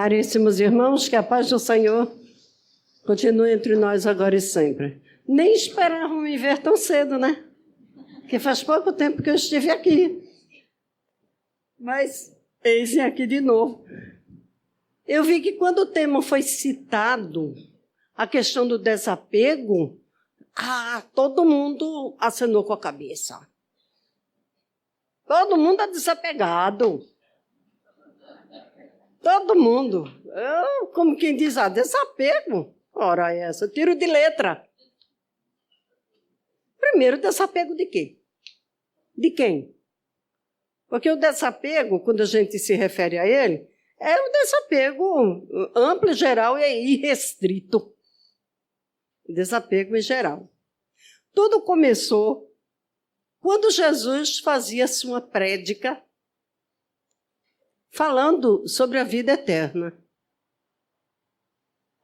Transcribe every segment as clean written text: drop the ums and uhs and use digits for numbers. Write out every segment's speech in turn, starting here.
Caríssimos irmãos, que a paz do Senhor continue entre nós agora e sempre. Nem esperavam me ver tão cedo, né? Porque faz pouco tempo que eu estive aqui. Mas eis aqui de novo. Eu vi que quando o tema foi citado, a questão do desapego, todo mundo acenou com a cabeça. Todo mundo é desapegado. Todo mundo. Como quem diz, desapego. Ora, essa, tiro de letra. Primeiro, desapego de quê? De quem? Porque o desapego, quando a gente se refere a ele, é um desapego amplo, geral e irrestrito. Desapego em geral. Tudo começou quando Jesus fazia sua prédica falando sobre a vida eterna.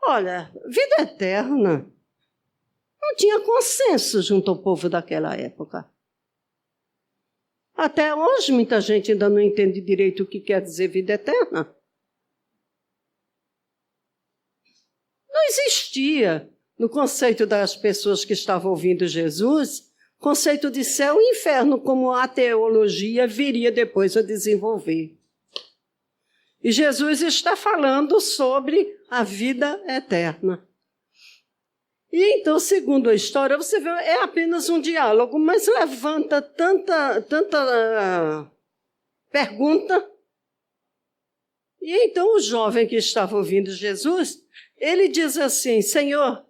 Olha, vida eterna não tinha consenso junto ao povo daquela época. Até hoje, muita gente ainda não entende direito o que quer dizer vida eterna. Não existia, no conceito das pessoas que estavam ouvindo Jesus, conceito de céu e inferno, como a teologia viria depois a desenvolver. E Jesus está falando sobre a vida eterna. E então, segundo a história, você vê, é apenas um diálogo, mas levanta tanta pergunta. E então o jovem que estava ouvindo Jesus, ele diz assim: Senhor,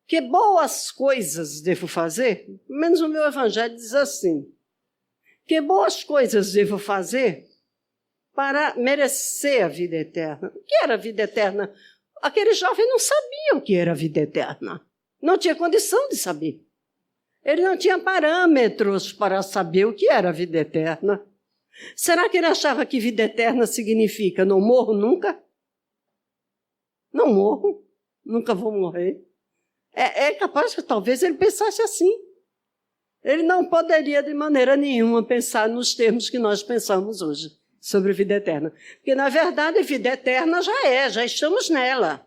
que boas coisas devo fazer? Pelo menos o meu evangelho diz assim: que boas coisas devo fazer para merecer a vida eterna? O que era a vida eterna? Aquele jovem não sabia o que era a vida eterna. Não tinha condição de saber. Ele não tinha parâmetros para saber o que era a vida eterna. Será que ele achava que vida eterna significa não morro nunca? Não morro, nunca vou morrer. É capaz que talvez ele pensasse assim. Ele não poderia de maneira nenhuma pensar nos termos que nós pensamos hoje sobre vida eterna. Porque, na verdade, a vida eterna já estamos nela.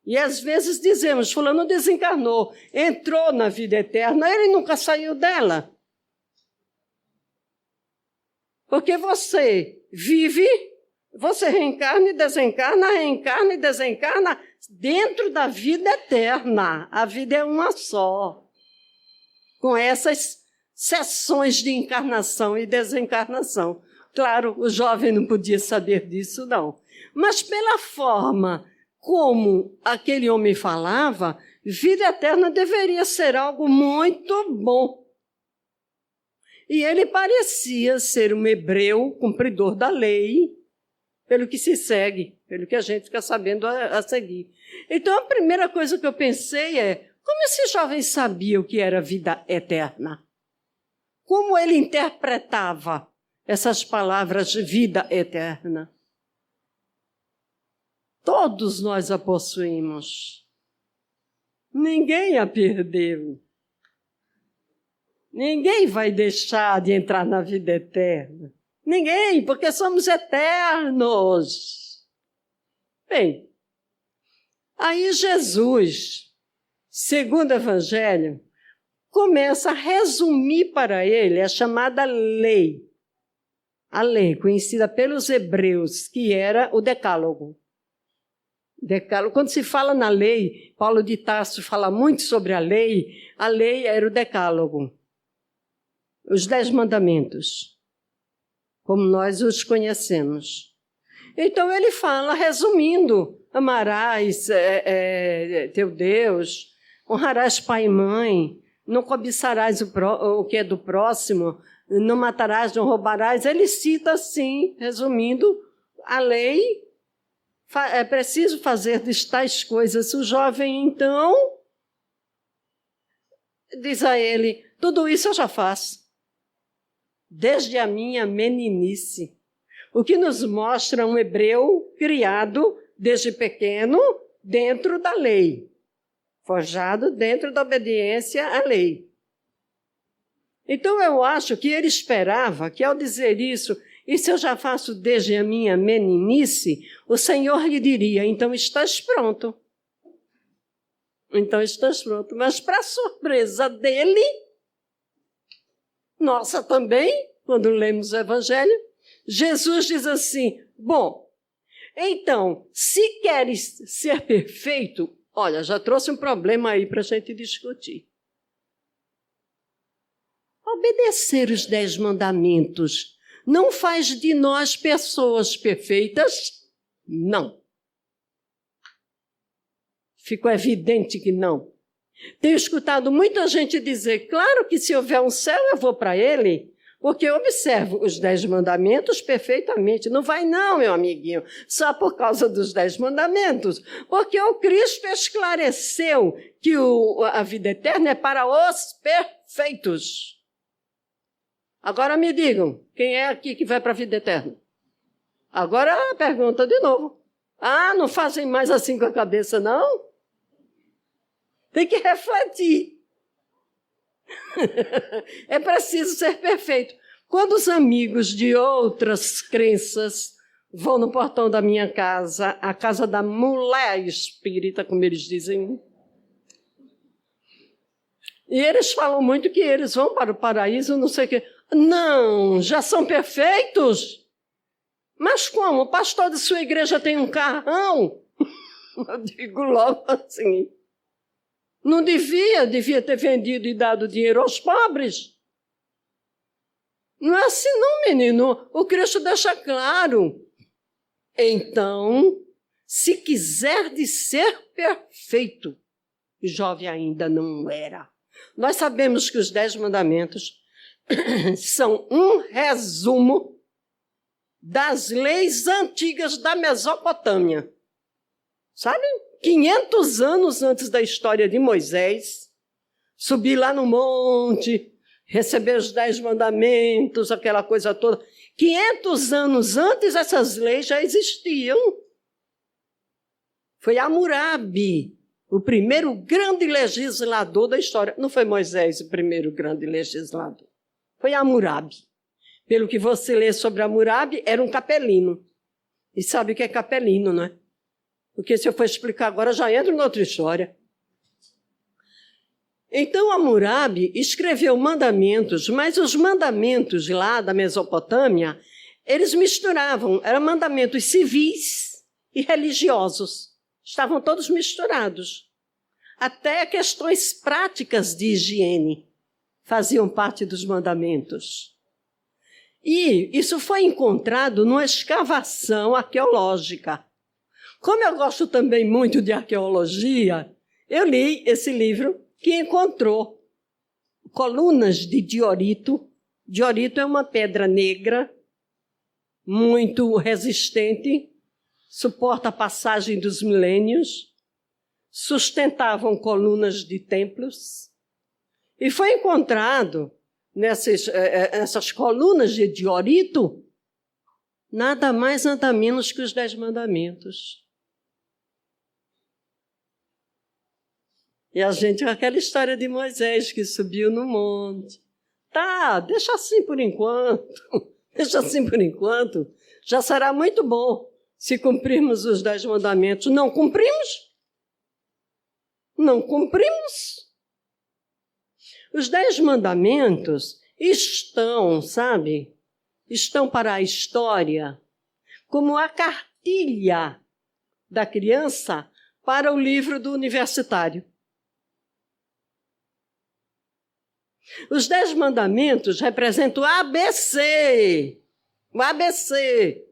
E, às vezes, dizemos, fulano desencarnou, entrou na vida eterna, ele nunca saiu dela. Porque você vive, você reencarna e desencarna dentro da vida eterna. A vida é uma só. Com essas sessões de encarnação e desencarnação. Claro, o jovem não podia saber disso, não. Mas pela forma como aquele homem falava, vida eterna deveria ser algo muito bom. E ele parecia ser um hebreu, cumpridor da lei, pelo que se segue, pelo que a gente fica sabendo a seguir. Então, a primeira coisa que eu pensei é, como esse jovem sabia o que era vida eterna? Como ele interpretava essas palavras de vida eterna? Todos nós a possuímos. Ninguém a perdeu. Ninguém vai deixar de entrar na vida eterna. Ninguém, porque somos eternos. Bem, aí Jesus, segundo o Evangelho, começa a resumir para ele a chamada lei. A lei, conhecida pelos hebreus, que era o Decálogo. Quando se fala na lei, Paulo de Tarso fala muito sobre a lei era o Decálogo. Os 10 mandamentos, como nós os conhecemos. Então ele fala, resumindo, amarás teu Deus, honrarás pai e mãe, não cobiçarás o que é do próximo, não matarás, não roubarás. Ele cita assim, resumindo, a lei, é preciso fazer tais coisas. O jovem, então, diz a ele, tudo isso eu já faço, desde a minha meninice. O que nos mostra um hebreu criado desde pequeno dentro da lei. Forjado dentro da obediência à lei. Então, eu acho que ele esperava que, ao dizer isso, E se eu já faço desde a minha meninice, o Senhor lhe diria, então estás pronto. Então estás pronto. Mas para surpresa dele, nossa também, quando lemos o Evangelho, Jesus diz assim, bom, então, se queres ser perfeito, olha, já trouxe um problema aí para a gente discutir. Obedecer os 10 mandamentos não faz de nós pessoas perfeitas? Não. Ficou evidente que não. Tenho escutado muita gente dizer, claro que se houver um céu eu vou para ele, porque eu observo os 10 mandamentos perfeitamente. Não vai não, meu amiguinho, só por causa dos 10 mandamentos. Porque o Cristo esclareceu que a vida eterna é para os perfeitos. Agora me digam, quem é aqui que vai para a vida eterna? Agora a pergunta de novo. Ah, não fazem mais assim com a cabeça, não? Tem que refletir. É preciso ser perfeito. Quando os amigos de outras crenças vão no portão da minha casa, a casa da mulher espírita, como eles dizem, e eles falam muito que eles vão para o paraíso, não sei o quê. Não, já são perfeitos? Mas como? O pastor de sua igreja tem um carrão? Eu digo logo assim, não devia ter vendido e dado dinheiro aos pobres. Não é assim não, menino. O Cristo deixa claro. Então, se quiser de ser perfeito, o jovem ainda não era. Nós sabemos que os 10 mandamentos são um resumo das leis antigas da Mesopotâmia. Sabe? 500 anos antes da história de Moisés, subir lá no monte, receber os 10 mandamentos, aquela coisa toda. 500 anos antes, essas leis já existiam. Foi Hammurabi, o primeiro grande legislador da história. Não foi Moisés o primeiro grande legislador. Foi Hammurabi. Pelo que você lê sobre Hammurabi, era um capelino. E sabe o que é capelino, não é? Porque se eu for explicar agora, já entro em outra história. Então, Hammurabi escreveu mandamentos, mas os mandamentos lá da Mesopotâmia, eles misturavam, eram mandamentos civis e religiosos. Estavam todos misturados. Até questões práticas de higiene faziam parte dos mandamentos. E isso foi encontrado numa escavação arqueológica. Como eu gosto também muito de arqueologia, eu li esse livro que encontrou colunas de diorito. Diorito é uma pedra negra, muito resistente, suporta a passagem dos milênios, sustentavam colunas de templos. E foi encontrado nessas colunas de diorito nada mais, nada menos que os 10 mandamentos. E a gente com aquela história de Moisés que subiu no monte. Tá, deixa assim por enquanto. Deixa assim por enquanto. Já será muito bom se cumprirmos os 10 mandamentos. Não cumprimos? Não cumprimos? Os 10 mandamentos estão, sabe? Estão para a história como a cartilha da criança para o livro do universitário. Os 10 mandamentos representam o ABC. O ABC.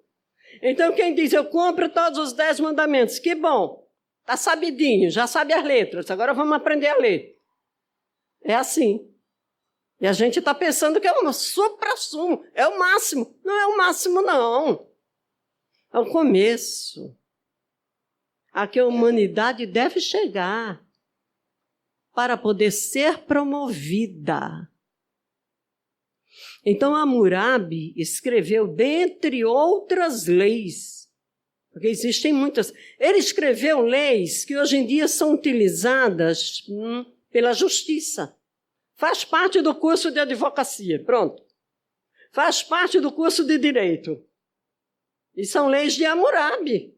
Então, quem diz, eu cumpro todos os 10 mandamentos, que bom. Está sabidinho, já sabe as letras. Agora vamos aprender a ler. É assim. E a gente está pensando que é um supra-sumo, é o máximo. Não é o máximo, não. É o começo. A que a humanidade deve chegar para poder ser promovida. Então, Hammurabi escreveu, dentre outras leis, porque existem muitas, ele escreveu leis que hoje em dia são utilizadas pela justiça. Faz parte do curso de advocacia, pronto. faz parte do curso de Direito. E são leis de Hammurabi,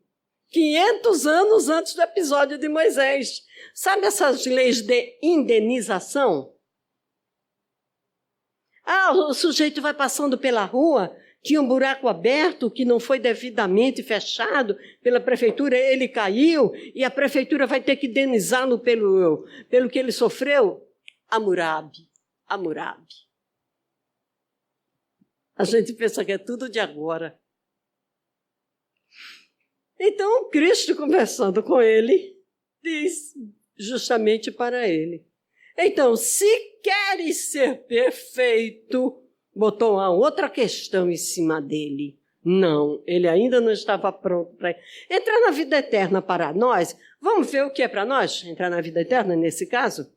500 anos antes do episódio de Moisés. Sabe essas leis de indenização? O sujeito vai passando pela rua, tinha um buraco aberto que não foi devidamente fechado pela prefeitura, ele caiu e a prefeitura vai ter que indenizá-lo pelo que ele sofreu. Hammurabi. A gente pensa que é tudo de agora. Então, Cristo, conversando com ele, diz justamente para ele: então, se queres ser perfeito, botou uma outra questão em cima dele. Não, ele ainda não estava pronto para entrar na vida eterna para nós. Vamos ver o que é para nós entrar na vida eterna nesse caso?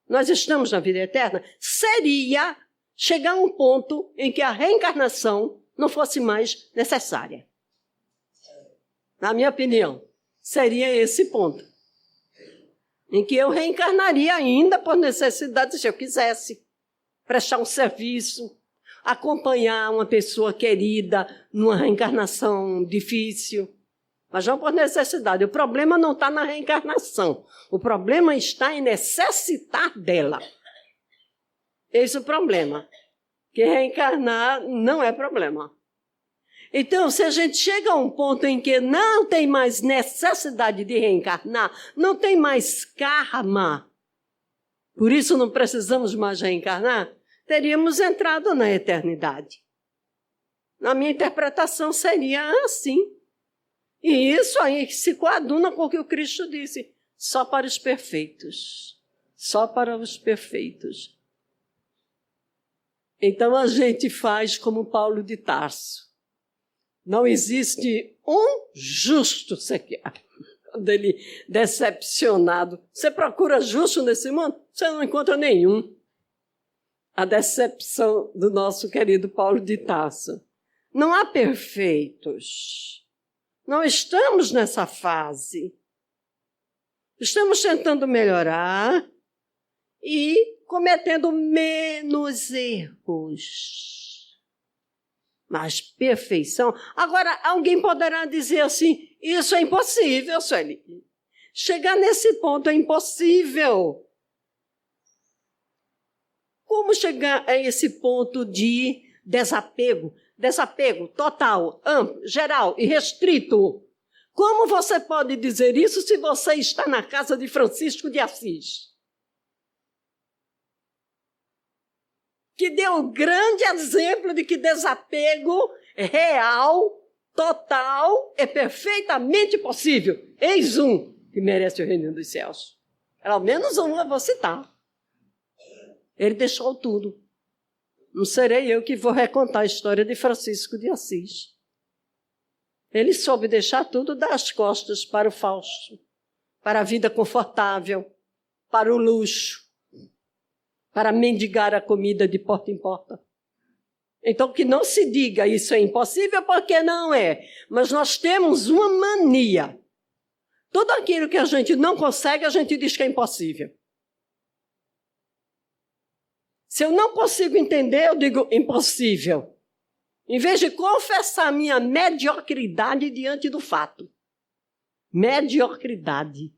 Nós estamos na vida eterna. Seria chegar a um ponto em que a reencarnação não fosse mais necessária. Na minha opinião, seria esse ponto. Em que eu reencarnaria ainda por necessidade, se eu quisesse, prestar um serviço, acompanhar uma pessoa querida numa reencarnação difícil, mas não por necessidade. O problema não está na reencarnação, o problema está em necessitar dela. Esse é o problema. Que reencarnar não é problema. Então, se a gente chega a um ponto em que não tem mais necessidade de reencarnar, não tem mais karma, por isso não precisamos mais reencarnar, teríamos entrado na eternidade. Na minha interpretação seria assim. E isso aí se coaduna com o que o Cristo disse, só para os perfeitos. Só para os perfeitos. Então a gente faz como Paulo de Tarso. Não existe um justo sequer. Quando ele, decepcionado, você procura justo nesse mundo? Você não encontra nenhum. A decepção do nosso querido Paulo de Tarso. Não há perfeitos. Não estamos nessa fase. Estamos tentando melhorar e cometendo menos erros. Mas perfeição... Agora, alguém poderá dizer assim, isso é impossível, Sueli. Chegar nesse ponto é impossível. Como chegar a esse ponto de desapego? Desapego total, amplo, geral e restrito. Como você pode dizer isso se você está na casa de Francisco de Assis? Que deu um grande exemplo de que desapego real, total, é perfeitamente possível. Eis um que merece o reino dos céus. Ao menos um eu vou citar. Ele deixou tudo. Não serei eu que vou recontar a história de Francisco de Assis. Ele soube deixar tudo das costas para o falso, para a vida confortável, para o luxo, para mendigar a comida de porta em porta. Então, que não se diga isso é impossível, porque não é. Mas nós temos uma mania. Tudo aquilo que a gente não consegue, a gente diz que é impossível. Se eu não consigo entender, eu digo impossível. Em vez de confessar minha mediocridade diante do fato. Mediocridade.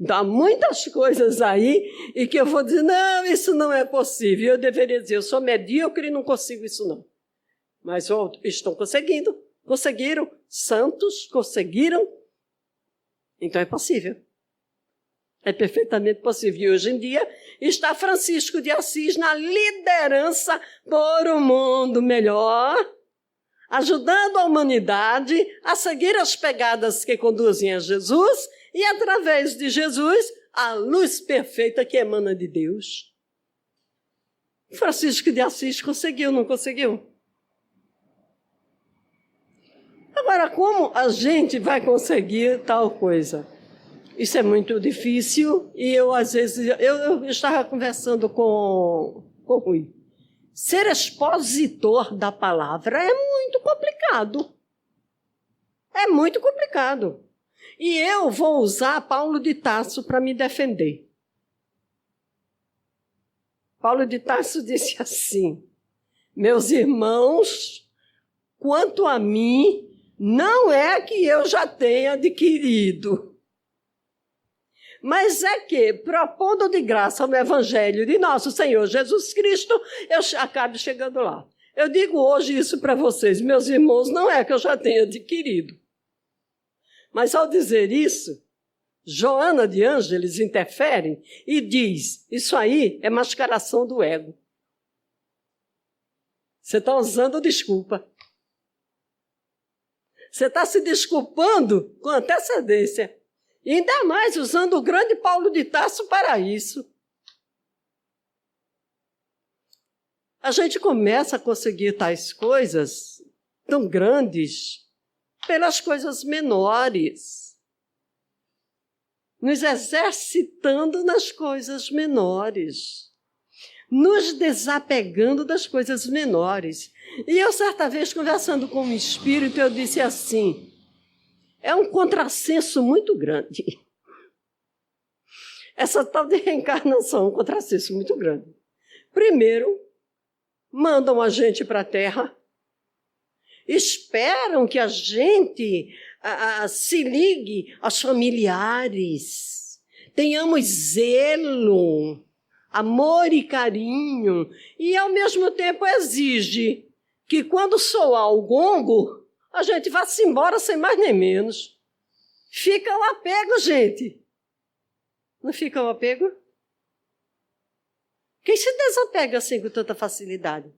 Há muitas coisas aí e que eu vou dizer, não, isso não é possível. Eu deveria dizer, eu sou medíocre e não consigo isso não. Mas estão conseguindo, conseguiram, santos conseguiram. Então é possível. É perfeitamente possível. E hoje em dia está Francisco de Assis na liderança por um mundo melhor, ajudando a humanidade a seguir as pegadas que conduzem a Jesus e, através de Jesus, a luz perfeita que emana de Deus. Francisco de Assis conseguiu, não conseguiu? Agora, como a gente vai conseguir tal coisa? Isso é muito difícil e eu, às vezes, eu estava conversando com o Rui. Ser expositor da palavra é muito complicado. É muito complicado. E eu vou usar Paulo de Tarso para me defender. Paulo de Tarso disse assim, Meus irmãos, quanto a mim, não é que eu já tenha adquirido, mas é que, propondo de graça no Evangelho de nosso Senhor Jesus Cristo, eu acabo chegando lá. Eu digo hoje isso para vocês, meus irmãos, não é que eu já tenha adquirido. Mas ao dizer isso, Joana de Ângeles interfere e diz, isso aí é mascaração do ego. Você está usando desculpa. Você está se desculpando com antecedência. E ainda mais usando o grande Paulo de Tarso para isso. A gente começa a conseguir tais coisas tão grandes pelas coisas menores. Nos exercitando nas coisas menores. Nos desapegando das coisas menores. E eu, certa vez, conversando com um espírito, eu disse assim, é um contrassenso muito grande. Essa tal de reencarnação é um contrassenso muito grande. Primeiro, mandam a gente para a Terra, esperam que a gente se ligue aos familiares, tenhamos zelo, amor e carinho, e ao mesmo tempo exige que quando soar o gongo, a gente vá-se embora sem mais nem menos. Fica o apego, gente. Não fica o apego? Quem se desapega assim com tanta facilidade?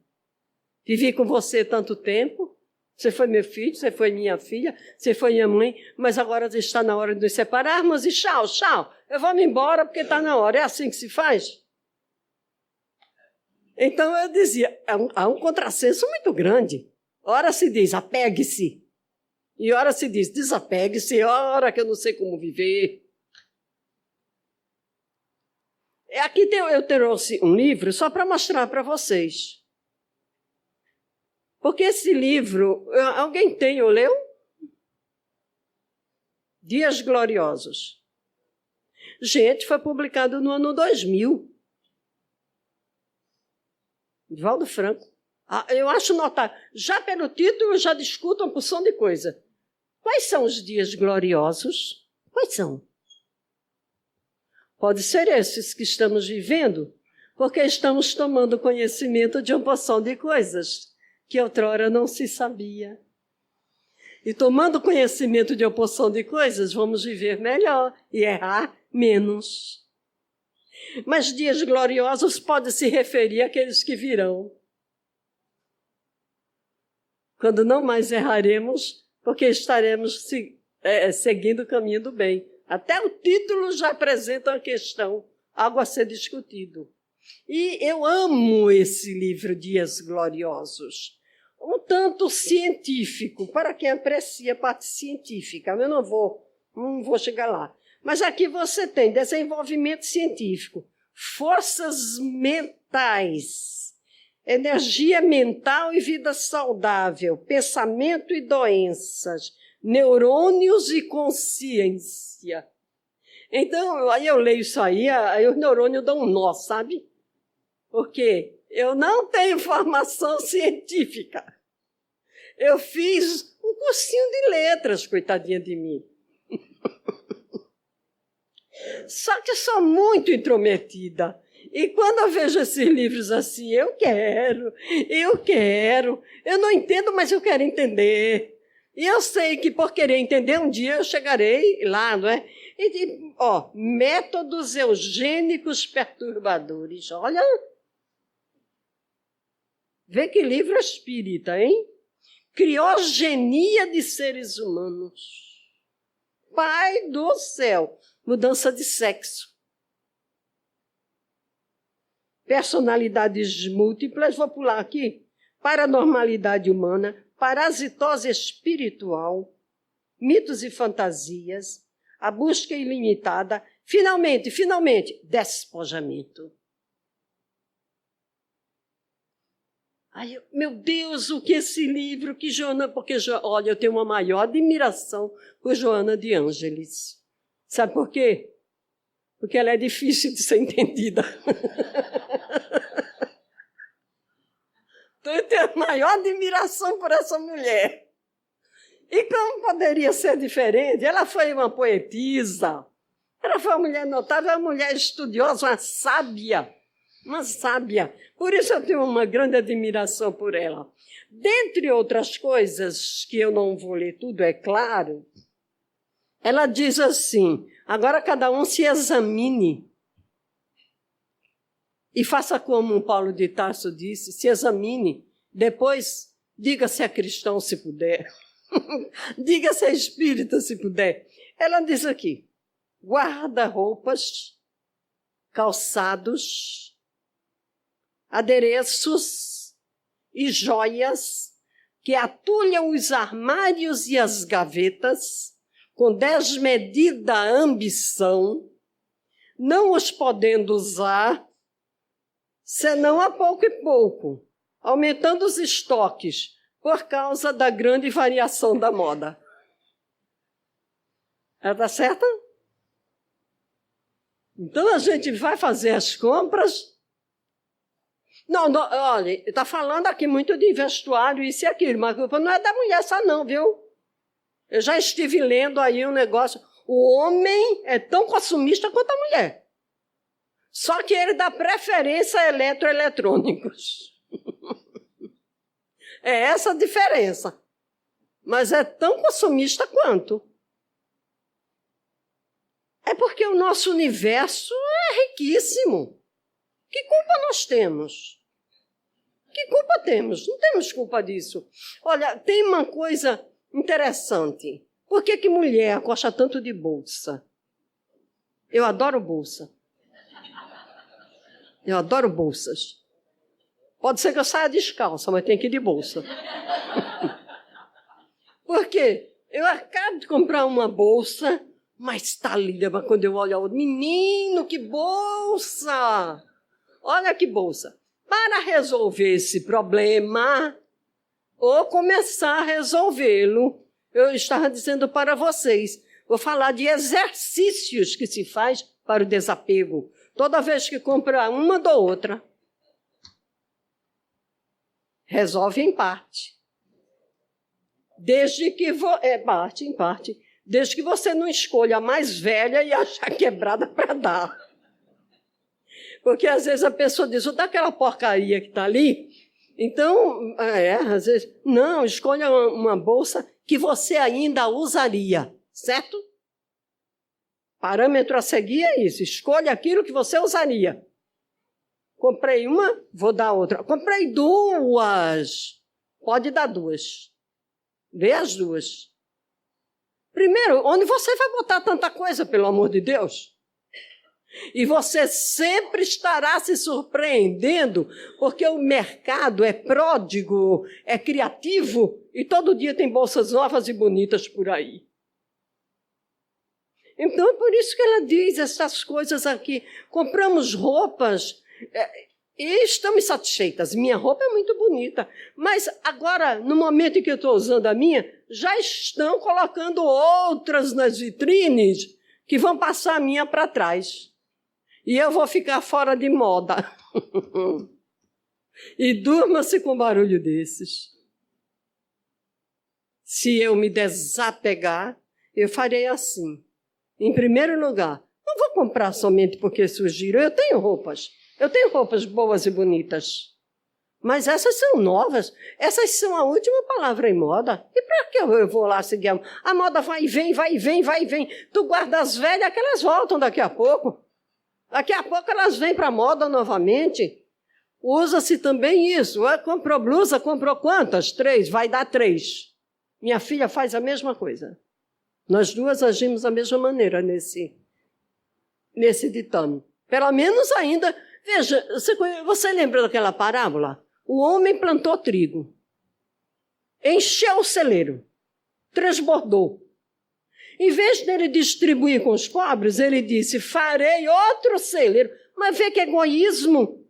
Vivi com você tanto tempo, você foi meu filho, você foi minha filha, você foi minha mãe, mas agora está na hora de nos separarmos e tchau, tchau. Eu vou me embora porque está na hora. É assim que se faz? Então eu dizia, há um contrassenso muito grande. Ora se diz, apegue-se. E ora se diz, desapegue-se, ora que eu não sei como viver. Aqui eu trouxe um livro só para mostrar para vocês. Porque esse livro, alguém tem ou leu? Dias Gloriosos. Gente, foi publicado no ano 2000. Divaldo Franco. Eu acho notável. Já pelo título, já discuto uma porção de coisa. Quais são os dias gloriosos? Quais são? Pode ser esses que estamos vivendo, porque estamos tomando conhecimento de uma porção de coisas que outrora não se sabia. E tomando conhecimento de uma porção de coisas, vamos viver melhor e errar menos. Mas dias gloriosos pode se referir àqueles que virão. Quando não mais erraremos, porque estaremos seguindo o caminho do bem. Até o título já apresenta uma questão, algo a ser discutido. E eu amo esse livro, Dias Gloriosos. Um tanto científico, para quem aprecia a parte científica. Eu não vou chegar lá. Mas aqui você tem desenvolvimento científico, forças mentais, energia mental e vida saudável, pensamento e doenças, neurônios e consciência. Então, aí eu leio isso aí os neurônios dão um nó, sabe? Porque eu não tenho formação científica. Eu fiz um cursinho de letras, coitadinha de mim. Só que sou muito intrometida. E quando eu vejo esses livros assim, eu quero, eu não entendo, mas eu quero entender. E eu sei que por querer entender, um dia eu chegarei lá, não é? Métodos eugênicos perturbadores. Olha, vê que livro espírita, hein? Criogenia de seres humanos. Pai do céu. Mudança de sexo. Personalidades múltiplas, vou pular aqui. Paranormalidade humana, parasitose espiritual, mitos e fantasias, a busca ilimitada, finalmente, despojamento. Ai, meu Deus, o que esse livro, que Joana... Porque, olha, eu tenho uma maior admiração por Joana de Ângeles. Sabe por quê? Porque ela é difícil de ser entendida. Então, eu tenho a maior admiração por essa mulher. E como poderia ser diferente? Ela foi uma poetisa, ela foi uma mulher notável, uma mulher estudiosa, uma sábia. Uma sábia. Por isso eu tenho uma grande admiração por ela. Dentre outras coisas, que eu não vou ler tudo, é claro, ela diz assim, agora cada um se examine e faça como Paulo de Tarso disse, se examine, depois diga se é cristão se puder, diga se é espírita se puder. Ela diz aqui, guarda-roupas, calçados, adereços e joias que atulham os armários e as gavetas com desmedida ambição, não os podendo usar, senão a pouco e pouco, aumentando os estoques por causa da grande variação da moda. Ela está certa? Então a gente vai fazer as compras. Não, olha, está falando aqui muito de vestuário, isso e aquilo, mas a culpa não é da mulher só não, viu? Eu já estive lendo aí um negócio. O homem é tão consumista quanto a mulher. Só que ele dá preferência a eletroeletrônicos. É essa a diferença. Mas é tão consumista quanto. É porque o nosso universo é riquíssimo. Que culpa nós temos? Que culpa temos? Não temos culpa disso. Olha, tem uma coisa interessante. Por que mulher gosta tanto de bolsa? Eu adoro bolsa. Eu adoro bolsas. Pode ser que eu saia descalça, mas tem que ir de bolsa. Por quê? Eu acabo de comprar uma bolsa, mas está linda. Mas quando eu olho, menino, que bolsa! Olha que bolsa. Para resolver esse problema, ou começar a resolvê-lo, eu estava dizendo para vocês, vou falar de exercícios que se faz para o desapego. Toda vez que compra uma da outra, resolve em parte. Desde que em parte, desde que você não escolha a mais velha e achar quebrada para dar. Porque às vezes a pessoa diz, dá aquela porcaria que está ali. Então, às vezes, não, escolha uma bolsa que você ainda usaria, certo? Parâmetro a seguir é isso, escolha aquilo que você usaria. Comprei uma, vou dar outra. Comprei duas, pode dar duas. Vê as duas. Primeiro, onde você vai botar tanta coisa, pelo amor de Deus? E você sempre estará se surpreendendo, porque o mercado é pródigo, é criativo, e todo dia tem bolsas novas e bonitas por aí. Então, é por isso que ela diz essas coisas aqui. Compramos roupas e estamos satisfeitas. Minha roupa é muito bonita, mas agora, no momento em que eu estou usando a minha, já estão colocando outras nas vitrines que vão passar a minha para trás. E eu vou ficar fora de moda. E durma-se com barulho desses. Se eu me desapegar, eu farei assim. Em primeiro lugar, não vou comprar somente porque surgiram. Eu tenho roupas boas e bonitas. Mas essas são novas. Essas são a última palavra em moda. E para que eu vou lá seguir? A moda vai e vem, vai e vem, vai e vem. Tu guarda as velhas que elas voltam daqui a pouco. Daqui a pouco elas vêm para a moda novamente. Usa-se também isso. Comprou blusa, comprou quantas? 3, vai dar 3. Minha filha faz a mesma coisa. Nós duas agimos da mesma maneira nesse ditame. Pelo menos ainda... Veja, você lembra daquela parábola? O homem plantou trigo. Encheu o celeiro. Transbordou. Em vez dele distribuir com os pobres, ele disse, farei outro celeiro. Mas vê que egoísmo.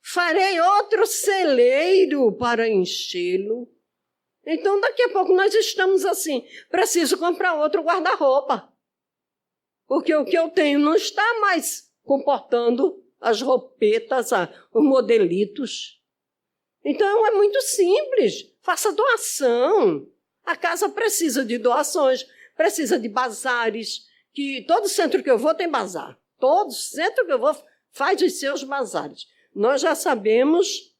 Farei outro celeiro para enchê-lo. Então, daqui a pouco nós estamos assim. Preciso comprar outro guarda-roupa. Porque o que eu tenho não está mais comportando as roupetas, os modelitos. Então, é muito simples. Faça doação. A casa precisa de doações, precisa de bazares, que todo centro que eu vou tem bazar. Todo centro que eu vou faz os seus bazares. Nós já sabemos...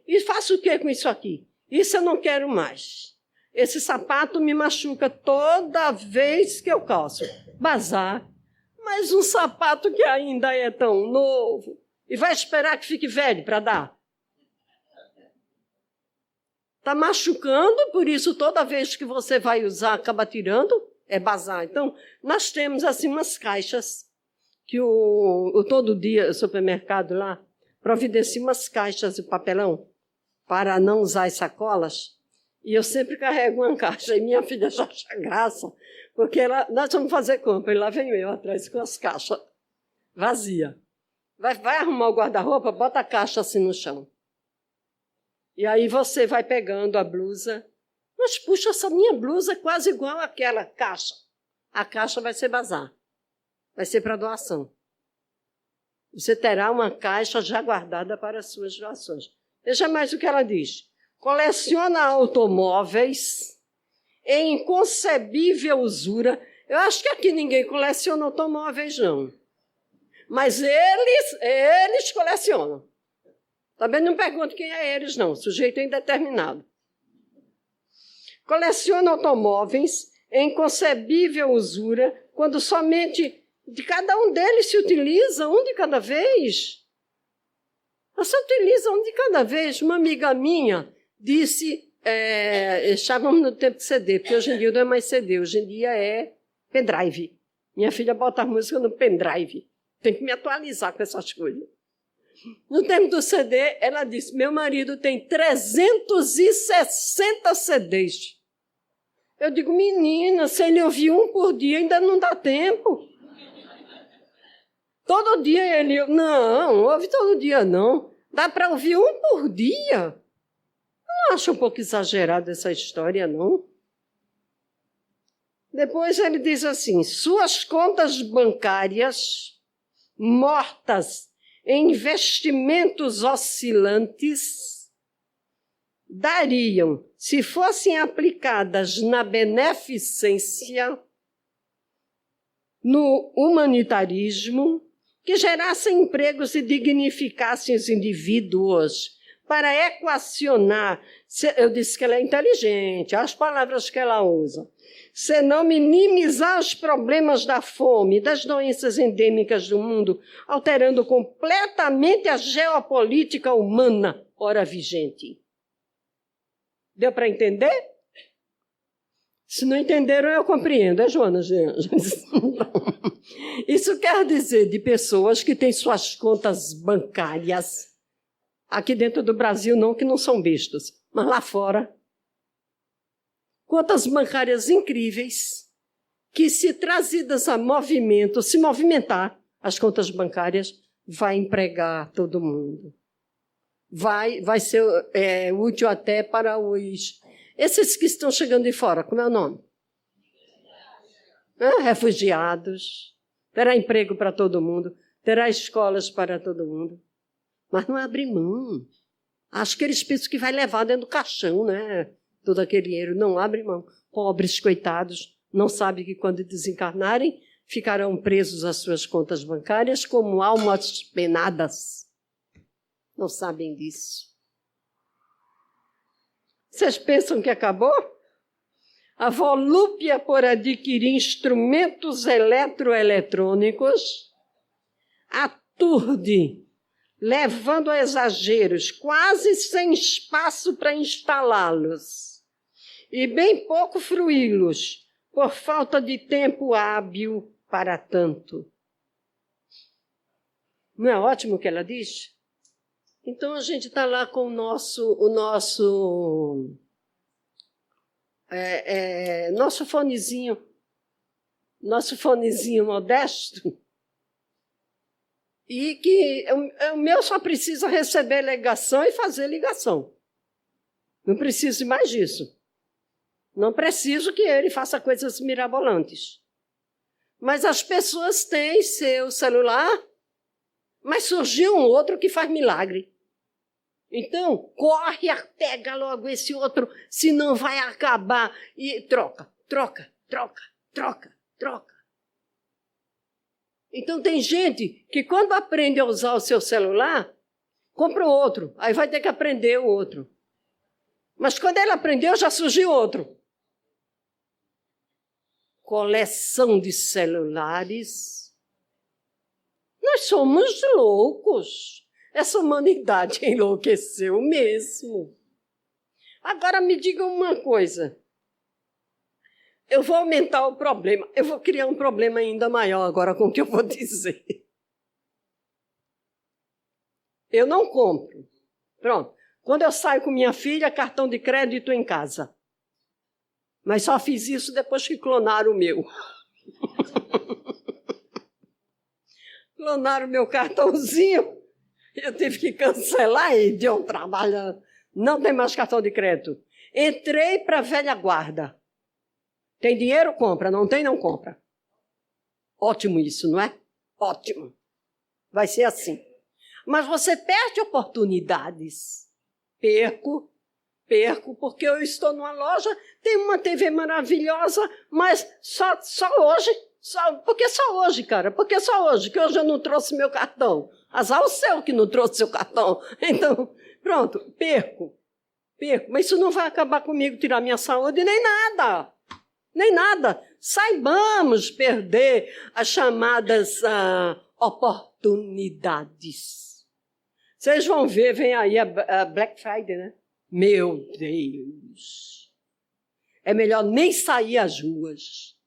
e faço o que com isso aqui? Isso eu não quero mais. Esse sapato me machuca toda vez que eu calço. Bazar. Mas um sapato que ainda é tão novo e vai esperar que fique velho para dar? Está machucando, por isso toda vez que você vai usar, acaba tirando, é bazar. Então, nós temos assim umas caixas que todo dia o supermercado lá providencia umas caixas de papelão para não usar as sacolas. E eu sempre carrego uma caixa, e minha filha já acha graça, porque nós vamos fazer compra, e lá venho eu atrás com as caixas vazias. Vai arrumar o guarda-roupa, bota a caixa assim no chão. E aí você vai pegando a blusa. Mas, puxa, essa minha blusa é quase igual àquela caixa. A caixa vai ser bazar. Vai ser para doação. Você terá uma caixa já guardada para as suas doações. Veja mais o que ela diz. Coleciona automóveis em inconcebível usura. Eu acho que aqui ninguém coleciona automóveis, não. Mas eles colecionam. Também não pergunto quem é eles, não. Sujeito indeterminado. Coleciona automóveis em inconcebível usura, quando somente de cada um deles se utiliza um de cada vez. Você utiliza um de cada vez. Uma amiga minha disse, estávamos no tempo de CD, porque hoje em dia não é mais CD, hoje em dia é pendrive. Minha filha bota a música no pendrive. Tem que me atualizar com essas coisas. No tempo do CD, ela disse, meu marido tem 360 CDs. Eu digo, menina, se ele ouvir um por dia, ainda não dá tempo. Todo dia ele... Não, ouve todo dia, não. Dá para ouvir um por dia? Eu não acho um pouco exagerada essa história, não. Depois ele diz assim, suas contas bancárias mortas em investimentos oscilantes dariam, se fossem aplicadas na beneficência, no humanitarismo, que gerassem empregos e dignificassem os indivíduos para equacionar, eu disse que ela é inteligente, as palavras que ela usa, senão minimizar os problemas da fome, das doenças endêmicas do mundo, alterando completamente a geopolítica humana, ora vigente. Deu para entender? Se não entenderam, eu compreendo. É, Joana? Isso quer dizer de pessoas que têm suas contas bancárias, aqui dentro do Brasil não, que não são bestas, mas lá fora, contas bancárias incríveis, que se trazidas a movimento, se movimentar, as contas bancárias, vai empregar todo mundo. Vai ser útil até para esses que estão chegando de fora, como é o nome? Refugiados. Terá emprego para todo mundo, terá escolas para todo mundo. Mas não abre mão. Acho que eles pensam que vai levar dentro do caixão, né? Todo aquele dinheiro, não abre mão. Pobres, coitados, não sabem que quando desencarnarem, ficarão presos às suas contas bancárias como almas penadas. Não sabem disso. Vocês pensam que acabou? A volúpia por adquirir instrumentos eletroeletrônicos aturde, levando a exageros, quase sem espaço para instalá-los, e bem pouco fruí-los, por falta de tempo hábil para tanto. Não é ótimo o que ela diz? Então a gente está lá com o nosso fonezinho modesto, e que o meu só precisa receber ligação e fazer ligação. Não preciso mais disso. Não preciso que ele faça coisas mirabolantes. Mas as pessoas têm seu celular, mas surgiu um outro que faz milagre. Então, corre, pega logo esse outro, senão vai acabar. E troca. Então, tem gente que quando aprende a usar o seu celular, compra outro, aí vai ter que aprender o outro. Mas quando ele aprendeu, já surgiu outro. Coleção de celulares. Nós somos loucos. Essa humanidade enlouqueceu mesmo. Agora me diga uma coisa. Eu vou aumentar o problema. Eu vou criar um problema ainda maior agora com o que eu vou dizer. Eu não compro. Pronto. Quando eu saio com minha filha, cartão de crédito em casa. Mas só fiz isso depois que clonaram o meu. Clonaram o meu cartãozinho. Eu tive que cancelar e deu um trabalho. Não tem mais cartão de crédito. Entrei para a velha guarda. Tem dinheiro? Compra. Não tem? Não compra. Ótimo isso, não é? Ótimo. Vai ser assim. Mas você perde oportunidades. Perco, porque eu estou numa loja, tem uma TV maravilhosa, mas só hoje. Porque só hoje, cara. Porque só hoje, que hoje eu não trouxe meu cartão. Azar o seu que não trouxe seu cartão. Então, pronto, perco. Mas isso não vai acabar comigo, tirar minha saúde, nem nada. Saibamos perder as chamadas oportunidades. Vocês vão ver, vem aí a Black Friday, né? Meu Deus! É melhor nem sair às ruas.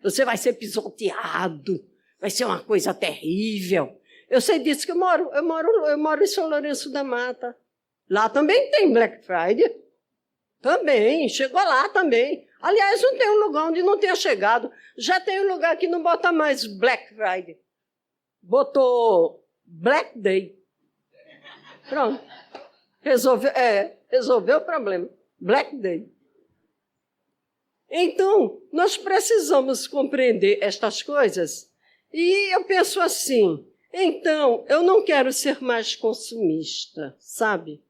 Você vai ser pisoteado, vai ser uma coisa terrível. Eu sei disso que eu moro em São Lourenço da Mata. Lá também tem Black Friday. Também, chegou lá também. Aliás, não tem um lugar onde não tenha chegado. Já tem um lugar que não bota mais Black Friday. Botou Black Day. Pronto. Resolveu o problema. Black Day. Então, nós precisamos compreender estas coisas. E eu penso assim, então, eu não quero ser mais consumista, sabe?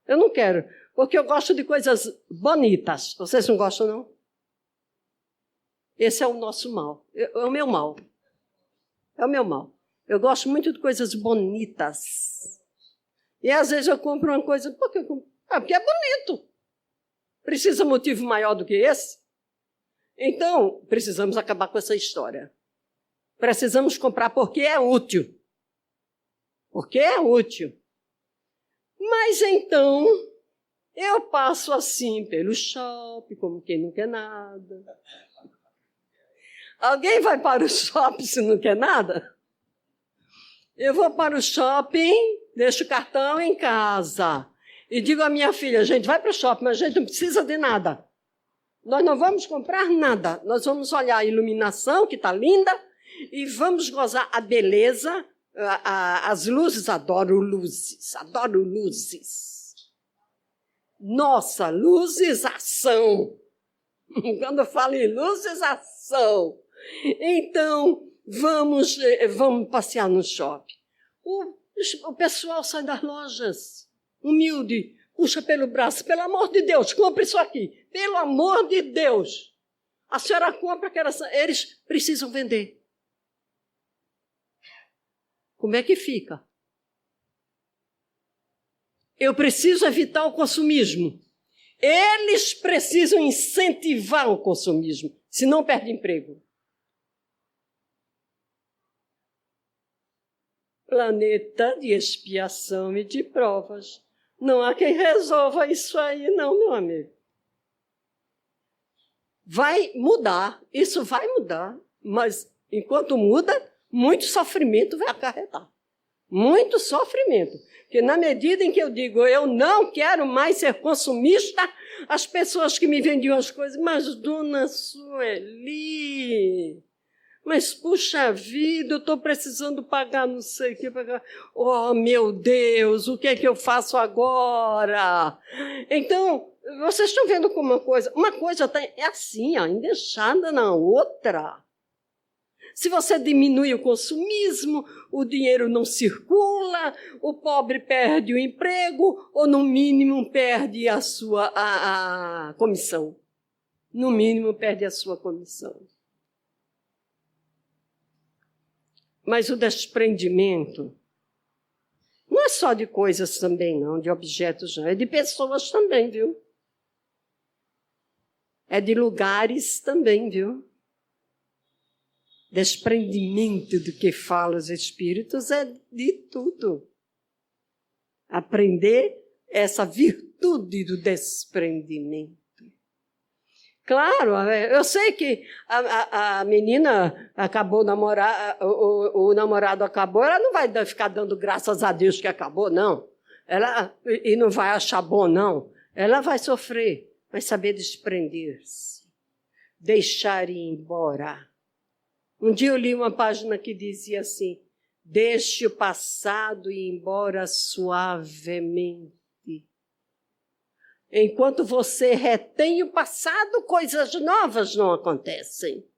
Eu não quero, porque eu gosto de coisas bonitas. Vocês não gostam, não? Esse é o nosso mal. É o meu mal. É o meu mal. Eu gosto muito de coisas bonitas. E às vezes eu compro uma coisa, porque é bonito. Precisa motivo maior do que esse? Então, precisamos acabar com essa história. Precisamos comprar porque é útil. Porque é útil. Mas então, eu passo assim pelo shopping, como quem não quer nada. Alguém vai para o shopping se não quer nada? Eu vou para o shopping, deixo o cartão em casa. E digo à minha filha, a gente vai para o shopping, mas a gente não precisa de nada. Nós não vamos comprar nada. Nós vamos olhar a iluminação, que está linda, e vamos gozar a beleza, as luzes. Adoro luzes. Nossa, luzes, ação. Quando eu falo em luzes, ação. Então, vamos passear no shopping. O pessoal sai das lojas, humilde, puxa pelo braço, pelo amor de Deus, compre isso aqui, pelo amor de Deus. A senhora compra, eles precisam vender. Como é que fica? Eu preciso evitar o consumismo. Eles precisam incentivar o consumismo, senão perde emprego. Planeta de expiação e de provas. Não há quem resolva isso aí, não, meu amigo. Vai mudar, isso vai mudar, mas enquanto muda, muito sofrimento vai acarretar. Muito sofrimento. Porque na medida em que eu digo, eu não quero mais ser consumista, as pessoas que me vendiam as coisas, mas dona Sueli, mas puxa vida, eu estou precisando pagar não sei o que. Oh, meu Deus, o que é que eu faço agora? Então, vocês estão vendo como uma coisa é assim, ó, endechada na outra. Se você diminui o consumismo, o dinheiro não circula, o pobre perde o emprego, ou, no mínimo, perde a sua a comissão. No mínimo, perde a sua comissão. Mas o desprendimento não é só de coisas também, não, de objetos, não. É de pessoas também, viu? É de lugares também, viu? Desprendimento do que falam os Espíritos é de tudo. Aprender essa virtude do desprendimento. Claro, eu sei que a menina acabou de namorar, o namorado acabou, ela não vai ficar dando graças a Deus que acabou, não. E não vai achar bom, não. Ela vai sofrer, vai saber desprender-se, deixar ir embora. Um dia eu li uma página que dizia assim: deixe o passado ir embora suavemente. Enquanto você retém o passado, coisas novas não acontecem.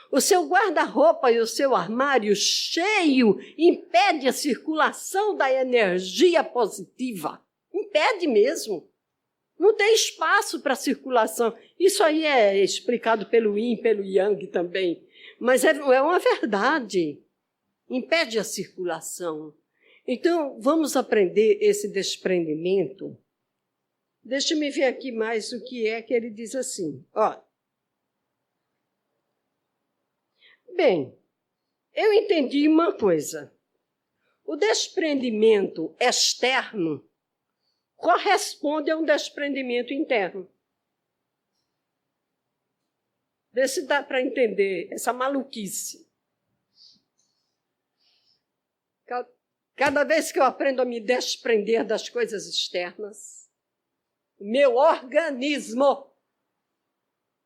O seu guarda-roupa e o seu armário cheio impede a circulação da energia positiva. Impede mesmo. Não tem espaço para circulação. Isso aí é explicado pelo Yin, pelo Yang também. Mas é uma verdade. Impede a circulação. Então, vamos aprender esse desprendimento. Deixa-me ver aqui mais o que é que ele diz assim. Ó. Bem, eu entendi uma coisa. O desprendimento externo corresponde a um desprendimento interno. Vê se dá para entender essa maluquice. Cada vez que eu aprendo a me desprender das coisas externas, meu organismo,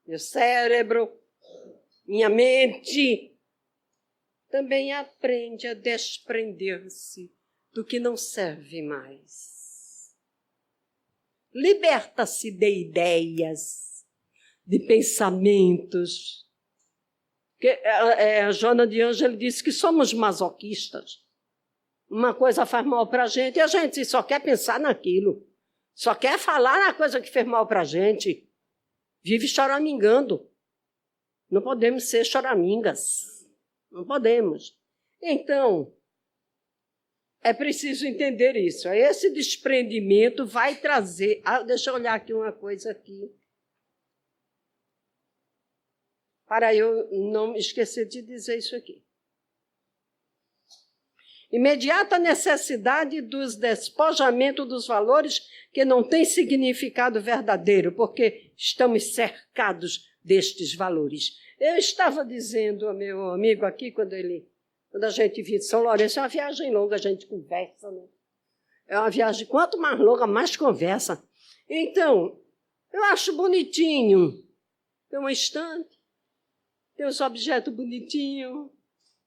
meu cérebro, minha mente, também aprende a desprender-se do que não serve mais. Liberta-se de ideias, de pensamentos. A Joana de Ângelo disse que somos masoquistas. Uma coisa faz mal para a gente e a gente só quer pensar naquilo. Só quer falar na coisa que fez mal para a gente. Vive choramingando. Não podemos ser choramingas. Não podemos. Então, é preciso entender isso. Esse desprendimento vai trazer... deixa eu olhar aqui uma coisa aqui. Para eu não esquecer de dizer isso aqui. Imediata necessidade dos despojamentos dos valores que não têm significado verdadeiro, porque estamos cercados destes valores. Eu estava dizendo ao meu amigo aqui, quando a gente vinha de São Lourenço, é uma viagem longa, a gente conversa, né? É uma viagem, quanto mais longa, mais conversa. Então, eu acho bonitinho. Tem uma estante, tem uns objetos bonitinhos,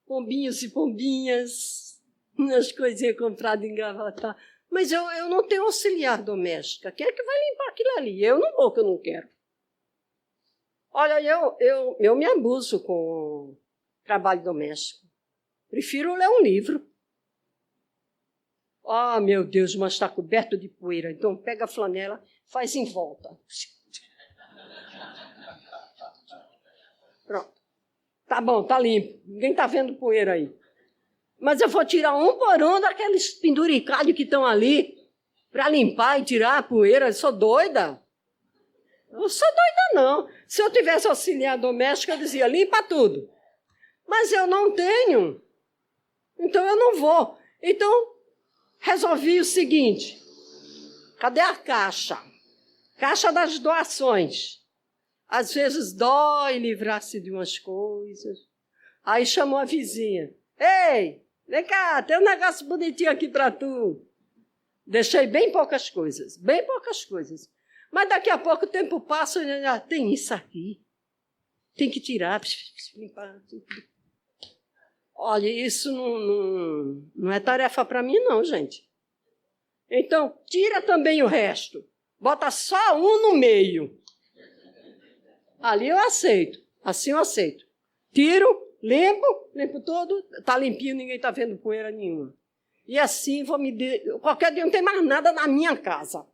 pombinhos e pombinhas, umas coisinhas compradas em Gravatar. Mas eu não tenho auxiliar doméstica. Quem é que vai limpar aquilo ali? Eu não vou, que eu não quero. Olha, eu me abuso com trabalho doméstico. Prefiro ler um livro. Ah, meu Deus, mas está coberto de poeira. Então, pega a flanela, faz em volta. Pronto. Tá bom, tá limpo. Ninguém está vendo poeira aí. Mas eu vou tirar um por um daqueles penduricalhos que estão ali para limpar e tirar a poeira. Eu sou doida? Eu sou doida, não. Se eu tivesse auxiliar doméstico, eu dizia, limpa tudo. Mas eu não tenho. Então, eu não vou. Então, resolvi o seguinte. Cadê a caixa? Caixa das doações. Às vezes dói livrar-se de umas coisas. Aí chamou a vizinha. Ei, vem cá, tem um negócio bonitinho aqui para tu. Deixei bem poucas coisas, bem poucas coisas. Mas daqui a pouco o tempo passa e tem isso aqui. Tem que tirar, limpar. Olha, isso não é tarefa para mim, não, gente. Então, tira também o resto. Bota só um no meio. Ali eu aceito, assim eu aceito. Tiro, limpo todo, está limpinho, ninguém está vendo poeira nenhuma. E assim qualquer dia não tem mais nada na minha casa.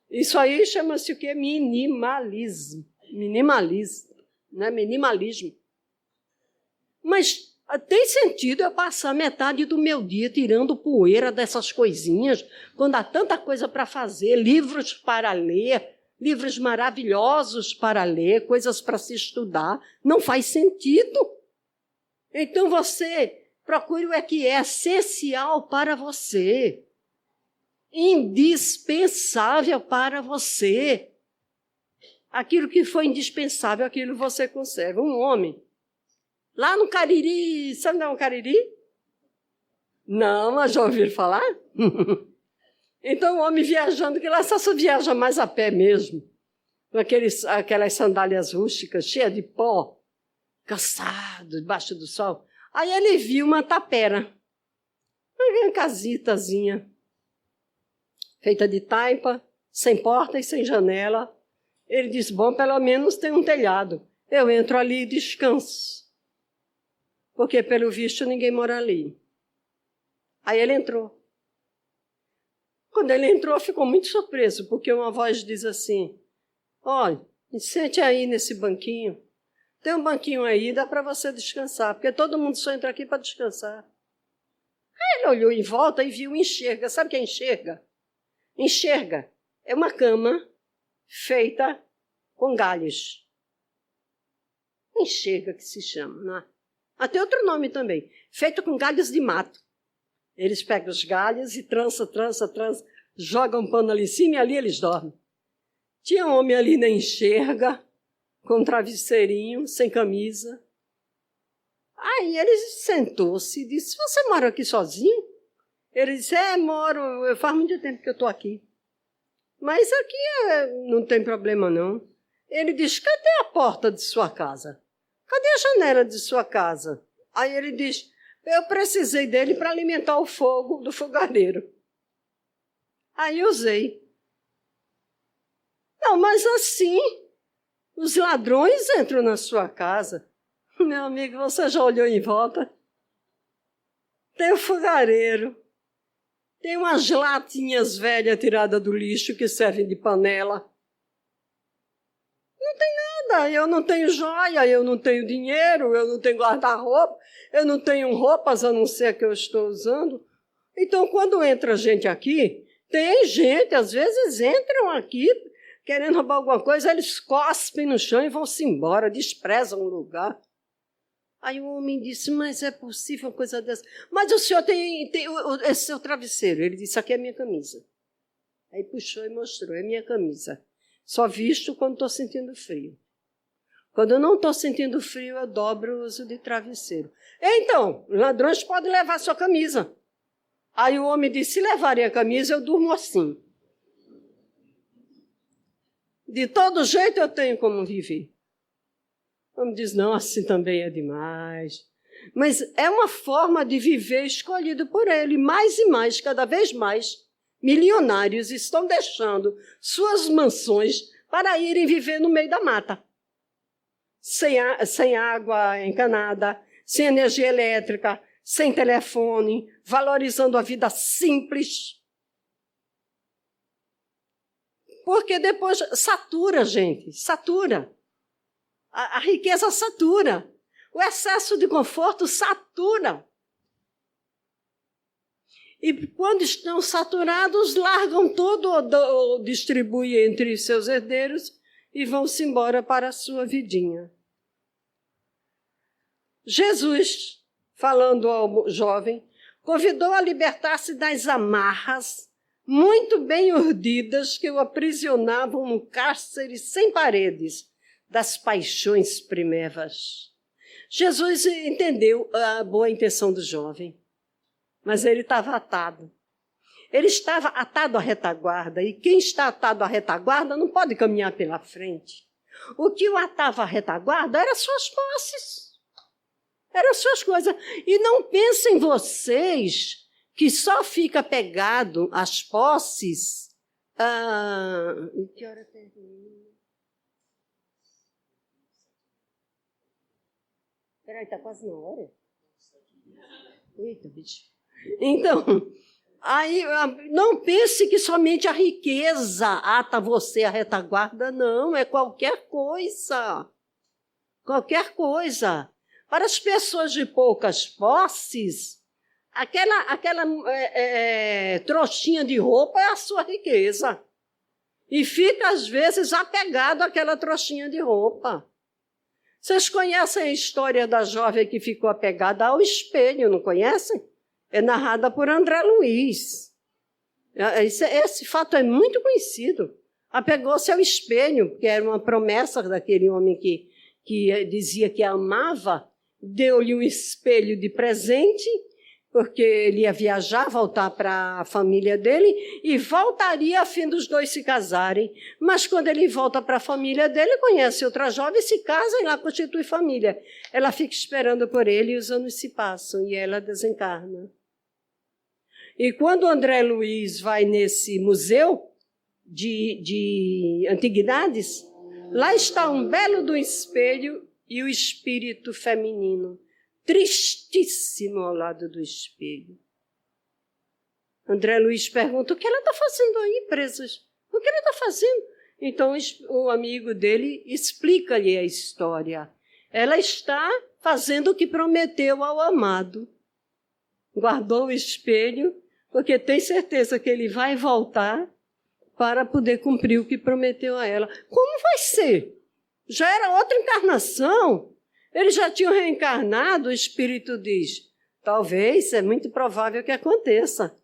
Isso aí chama-se o quê? Minimalismo. Minimalismo, né? Minimalismo. Mas tem sentido eu passar metade do meu dia tirando poeira dessas coisinhas, quando há tanta coisa para fazer, livros para ler, livros maravilhosos para ler, coisas para se estudar. Não faz sentido. Então você procure o que é essencial para você, indispensável para você. Aquilo que foi indispensável, aquilo você conserva. Um homem, lá no Cariri, sabe onde é o Cariri? Não, mas já ouviram falar? Então o homem viajando, que lá só se viaja mais a pé mesmo, com aquelas sandálias rústicas, cheias de pó, cansado, debaixo do sol. Aí ele viu uma tapera, uma casitazinha, feita de taipa, sem porta e sem janela. Ele disse, bom, pelo menos tem um telhado. Eu entro ali e descanso. Porque, pelo visto, ninguém mora ali. Aí ele entrou. Quando ele entrou, ficou muito surpreso, porque uma voz diz assim, olha, sente aí nesse banquinho. Tem um banquinho aí, dá para você descansar, porque todo mundo só entra aqui para descansar. Aí ele olhou em volta e viu enxerga. Sabe o que é enxerga? Enxerga é uma cama feita com galhos. Enxerga que se chama, não é? Até outro nome também, feito com galhos de mato. Eles pegam os galhos e trança, jogam um pano ali em cima e ali eles dormem. Tinha um homem ali na enxerga, com um travesseirinho, sem camisa. Aí ele sentou-se e disse, você mora aqui sozinho? Ele disse, moro, faz muito tempo que eu estou aqui. Mas aqui não tem problema não. Ele disse, cadê a porta de sua casa? Cadê a janela de sua casa? Aí ele diz, eu precisei dele para alimentar o fogo do fogareiro. Aí usei. Não, mas assim, os ladrões entram na sua casa. Meu amigo, você já olhou em volta? Tem o fogareiro. Tem umas latinhas velhas tiradas do lixo que servem de panela. Não tem nada. Eu não tenho joia, eu não tenho dinheiro, eu não tenho guarda-roupa, eu não tenho roupas a não ser que eu estou usando. Então, quando entra gente aqui, tem gente, às vezes entram aqui querendo roubar alguma coisa, eles cospem no chão e vão-se embora, desprezam o lugar. Aí o homem disse, mas é possível uma coisa dessa? Mas o senhor tem esse seu travesseiro. Ele disse, aqui é a minha camisa. Aí puxou e mostrou, é minha camisa. Só visto quando estou sentindo frio. Quando eu não estou sentindo frio, eu dobro o uso de travesseiro. Então, ladrões podem levar sua camisa. Aí o homem disse, se levarem a camisa, eu durmo assim. De todo jeito eu tenho como viver. O homem diz, não, assim também é demais. Mas é uma forma de viver escolhida por ele. Mais e mais, cada vez mais, milionários estão deixando suas mansões para irem viver no meio da mata. Sem água encanada, sem energia elétrica, sem telefone, valorizando a vida simples. Porque depois satura, gente, satura. A riqueza satura. O excesso de conforto satura. E quando estão saturados, largam tudo ou distribuem entre seus herdeiros e vão-se embora para a sua vidinha. Jesus, falando ao jovem, convidou a libertar-se das amarras muito bem urdidas que o aprisionavam no cárcere sem paredes das paixões primevas. Jesus entendeu a boa intenção do jovem, mas ele estava atado. Ele estava atado à retaguarda, e quem está atado à retaguarda não pode caminhar pela frente. O que o atava à retaguarda eram suas posses, eram suas coisas. E não pensem vocês que só fica pegado às posses... Que hora termina? Peraí, está quase na hora. Eita, bicho. Então, aí, não pense que somente a riqueza ata você à retaguarda, não. É qualquer coisa. Qualquer coisa. Para as pessoas de poucas posses, aquela trouxinha de roupa é a sua riqueza. E fica, às vezes, apegado àquela trouxinha de roupa. Vocês conhecem a história da jovem que ficou apegada ao espelho, não conhecem? É narrada por André Luiz. Esse fato é muito conhecido. Apegou-se ao espelho, que era uma promessa daquele homem que dizia que a amava, deu-lhe um espelho de presente, porque ele ia viajar, voltar para a família dele, e voltaria a fim dos dois se casarem. Mas quando ele volta para a família dele, conhece outra jovem, se casa e lá constitui família. Ela fica esperando por ele e os anos se passam, e ela desencarna. E quando André Luiz vai nesse museu de antiguidades, lá está um belo do espelho e o espírito feminino, tristíssimo ao lado do espelho. André Luiz pergunta, o que ela está fazendo aí, presas? O que ela está fazendo? Então o amigo dele explica-lhe a história. Ela está fazendo o que prometeu ao amado. Guardou o espelho, porque tem certeza que ele vai voltar para poder cumprir o que prometeu a ela. Como vai ser? Já era outra encarnação. Eles já tinham reencarnado, o espírito diz. Talvez, é muito provável que aconteça.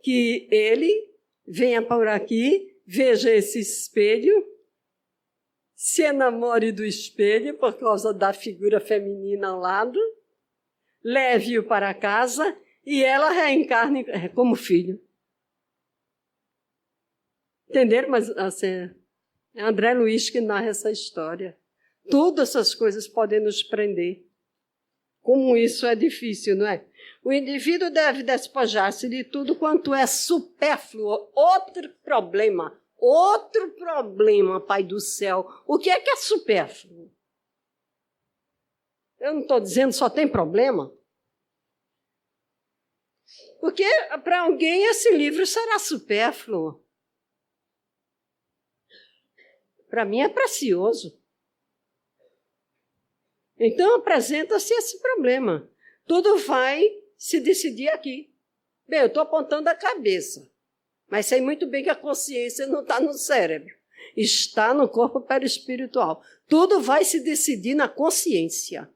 Que ele venha por aqui, veja esse espelho, se enamore do espelho por causa da figura feminina ao lado, leve-o para casa e ela reencarne como filho. Entenderam? Mas assim, é André Luiz que narra essa história. Todas essas coisas podem nos prender. Como isso é difícil, não é? O indivíduo deve despojar-se de tudo quanto é supérfluo. Outro problema, Pai do céu. O que é supérfluo? Eu não estou dizendo só tem problema. Porque para alguém esse livro será supérfluo. Para mim é precioso. Então apresenta-se esse problema. Tudo vai se decidir aqui. Bem, eu estou apontando a cabeça, mas sei muito bem que a consciência não está no cérebro. Está no corpo perispiritual. Tudo vai se decidir na consciência.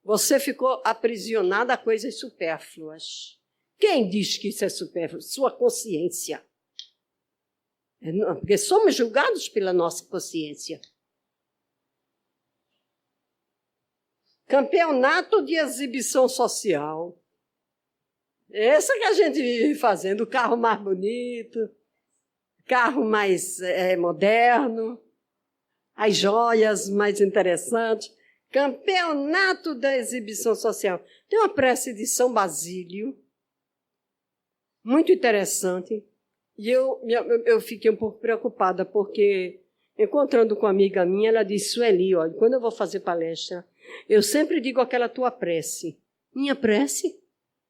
Você ficou aprisionado a coisas supérfluas. Quem diz que isso é supérfluo? Sua consciência. Porque somos julgados pela nossa consciência. Campeonato de exibição social. Essa que a gente vive fazendo, o carro mais bonito, carro mais moderno, as joias mais interessantes. Campeonato da exibição social. Tem uma prece de São Basílio, muito interessante, e eu fiquei um pouco preocupada, porque, encontrando com uma amiga minha, ela disse, Sueli, olha, quando eu vou fazer palestra, eu sempre digo aquela tua prece. Minha prece?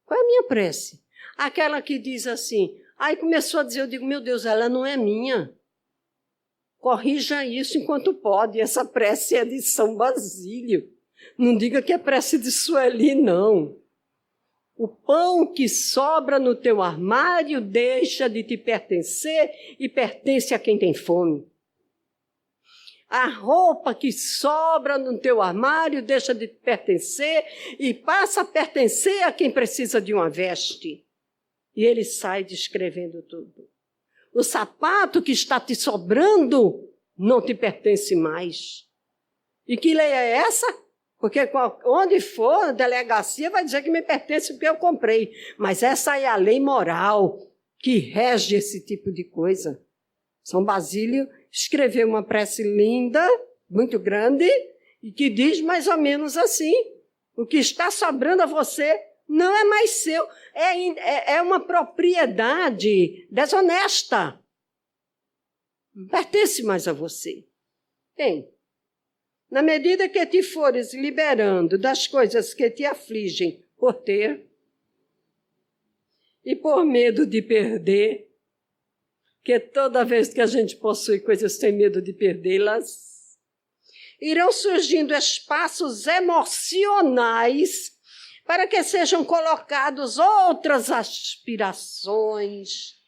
Qual é a minha prece? Aquela que diz assim, aí começou a dizer, eu digo, meu Deus, ela não é minha. Corrija isso enquanto pode. Essa prece é de São Basílio. Não diga que é prece de Sueli, não. O pão que sobra no teu armário deixa de te pertencer e pertence a quem tem fome. A roupa que sobra no teu armário deixa de te pertencer e passa a pertencer a quem precisa de uma veste. E ele sai descrevendo tudo. O sapato que está te sobrando não te pertence mais. E que lei é essa? Porque onde for, a delegacia vai dizer que me pertence porque eu comprei. Mas essa é a lei moral que rege esse tipo de coisa. São Basílio escreveu uma prece linda, muito grande, e que diz mais ou menos assim, o que está sobrando a você não é mais seu, é uma propriedade desonesta. Não pertence mais a você. Bem, Na medida que te fores liberando das coisas que te afligem por ter e por medo de perder, que toda vez que a gente possui coisas tem medo de perdê-las, irão surgindo espaços emocionais para que sejam colocados outras aspirações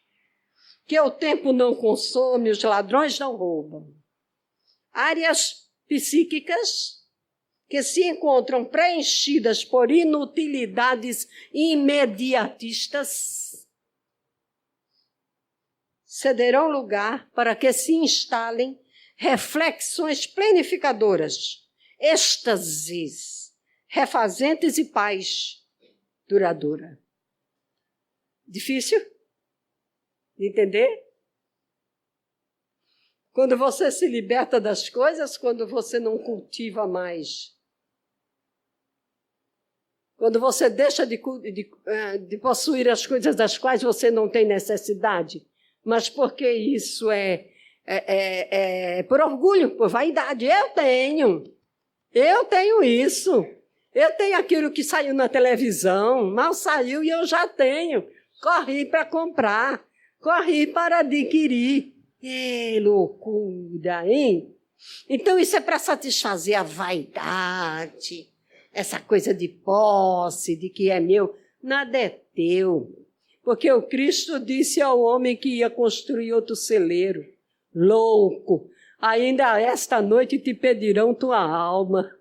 que o tempo não consome, os ladrões não roubam. Áreas psíquicas que se encontram preenchidas por inutilidades imediatistas cederão lugar para que se instalem reflexões planificadoras, êxtases, refazentes e paz duradoura. Difícil de entender? Quando você se liberta das coisas, quando você não cultiva mais. Quando você deixa de possuir as coisas das quais você não tem necessidade. Mas porque isso é por orgulho, por vaidade. Eu tenho isso. Eu tenho aquilo que saiu na televisão, mal saiu e eu já tenho. Corri para comprar, corri para adquirir. Que loucura, hein? Então isso é para satisfazer a vaidade, essa coisa de posse, de que é meu. Nada é teu. Porque o Cristo disse ao homem que ia construir outro celeiro. Louco, ainda esta noite te pedirão tua alma.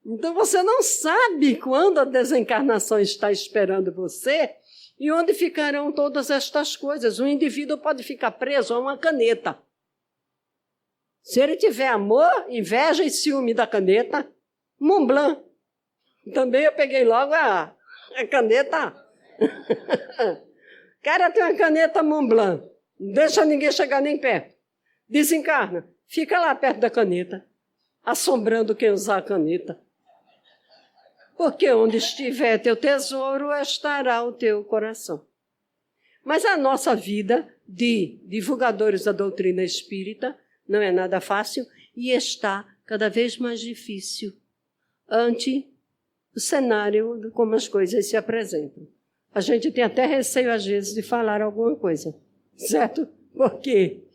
Então você não sabe quando a desencarnação está esperando você e onde ficarão todas estas coisas. O indivíduo pode ficar preso a uma caneta. Se ele tiver amor, inveja e ciúme da caneta, Mont Blanc. Também eu peguei logo a caneta. Cara, tem uma caneta Mont Blanc. Não deixa ninguém chegar nem perto. Desencarna. Fica lá perto da caneta, assombrando quem usar a caneta. Porque onde estiver teu tesouro, estará o teu coração. Mas a nossa vida de divulgadores da doutrina espírita não é nada fácil e está cada vez mais difícil ante o cenário de como as coisas se apresentam. A gente tem até receio, às vezes, de falar alguma coisa, certo? Porque,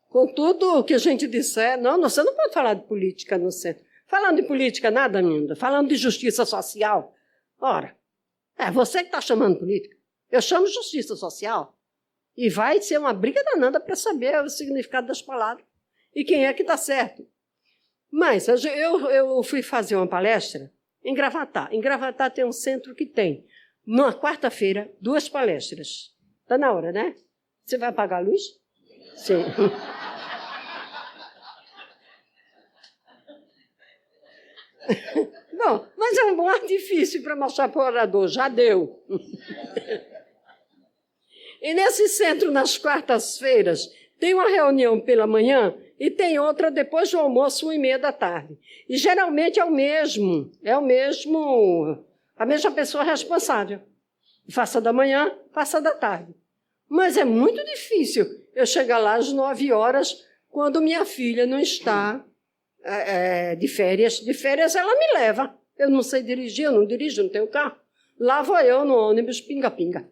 com tudo o que a gente disser, não, você não pode falar de política no centro. Falando de política, nada, ainda. Falando de justiça social. Ora, é você que está chamando política. Eu chamo justiça social. E vai ser uma briga danada para saber o significado das palavras. E quem é que está certo. Mas eu fui fazer uma palestra em Gravatá. Em Gravatá tem um centro que tem, na quarta-feira, 2 palestras. Está na hora, né? Você vai apagar a luz? Sim. Bom, mas é um bom artifício para mostrar para o orador. Já deu. E nesse centro, nas quartas-feiras, tem uma reunião pela manhã e tem outra depois do almoço, 1h30 da tarde. E geralmente é a mesma pessoa responsável. Faça da manhã, faça da tarde. Mas é muito difícil eu chegar lá às 9 horas, quando minha filha não está de férias. De férias ela me leva. Eu não sei dirigir, eu não dirijo, não tenho carro. Lá vou eu no ônibus pinga-pinga.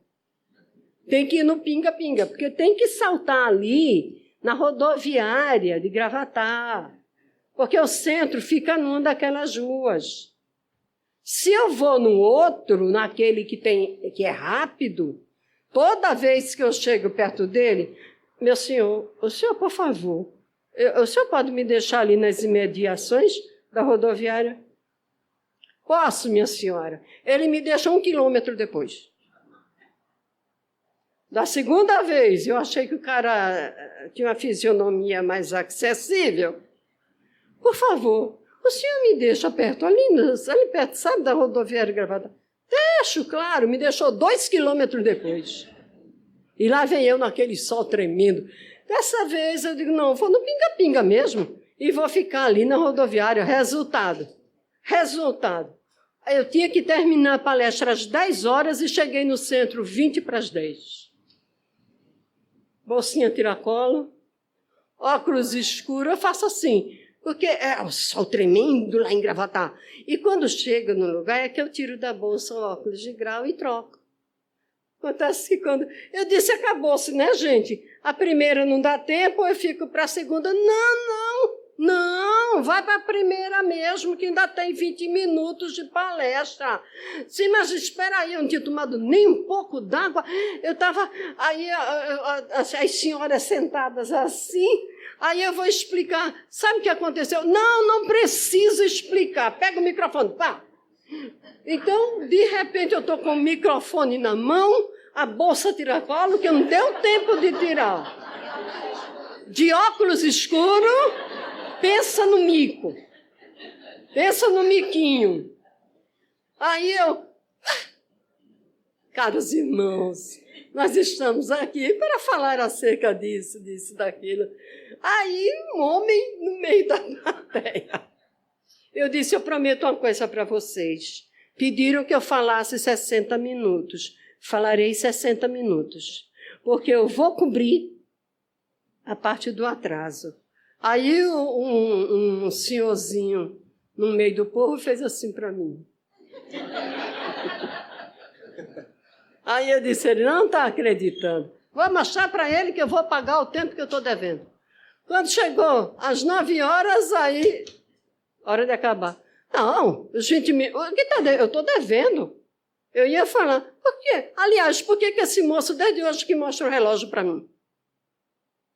Tem que ir no pinga-pinga, porque tem que saltar ali na rodoviária de Gravatá, porque o centro fica numa daquelas ruas. Se eu vou no outro, naquele que é rápido, toda vez que eu chego perto dele, meu senhor, o senhor, por favor, o senhor pode me deixar ali nas imediações da rodoviária? Posso, minha senhora. Ele me deixa 1 quilômetro depois. Da segunda vez, eu achei que o cara tinha uma fisionomia mais acessível. Por favor, o senhor me deixa perto, ali perto, sabe, da rodoviária Gravatá? Deixo, claro, me deixou 2 quilômetros depois. E lá vem eu naquele sol tremendo. Dessa vez eu digo, não, vou no pinga-pinga mesmo e vou ficar ali na rodoviária. Resultado. Eu tinha que terminar a palestra às 10 horas e cheguei no centro 20 para as 10. Bolsinha tiracolo, óculos escuros, eu faço assim, porque é o sol tremendo lá em Gravatá. E quando chega no lugar, é que eu tiro da bolsa o óculos de grau e troco. Acontece que quando... Eu disse, acabou-se, né, gente? A primeira não dá tempo, eu fico para a segunda. Não, vai para a primeira mesmo, que ainda tem 20 minutos de palestra. Sim, mas espera aí, eu não tinha tomado nem um pouco d'água. Eu estava aí, as senhoras sentadas assim, aí eu vou explicar. Sabe o que aconteceu? Não preciso explicar. Pega o microfone, pá. Então, de repente, eu estou com o microfone na mão, a bolsa tiracolo, que não deu tempo de tirar. De óculos escuros, pensa no mico. Pensa no miquinho. Aí eu... Caros irmãos, nós estamos aqui para falar acerca disso, daquilo. Aí, um homem no meio da plateia. Eu disse, eu prometo uma coisa para vocês. Pediram que eu falasse 60 minutos. Falarei 60 minutos. Porque eu vou cobrir a parte do atraso. Aí um senhorzinho no meio do povo fez assim para mim. Aí eu disse, ele não está acreditando. Vou mostrar para ele que eu vou pagar o tempo que eu estou devendo. Quando chegou às 9 horas, aí... Hora de acabar. Não, gente, eu estou devendo. Eu ia falar, por quê? Aliás, por que esse moço, desde hoje, que mostra o relógio para mim?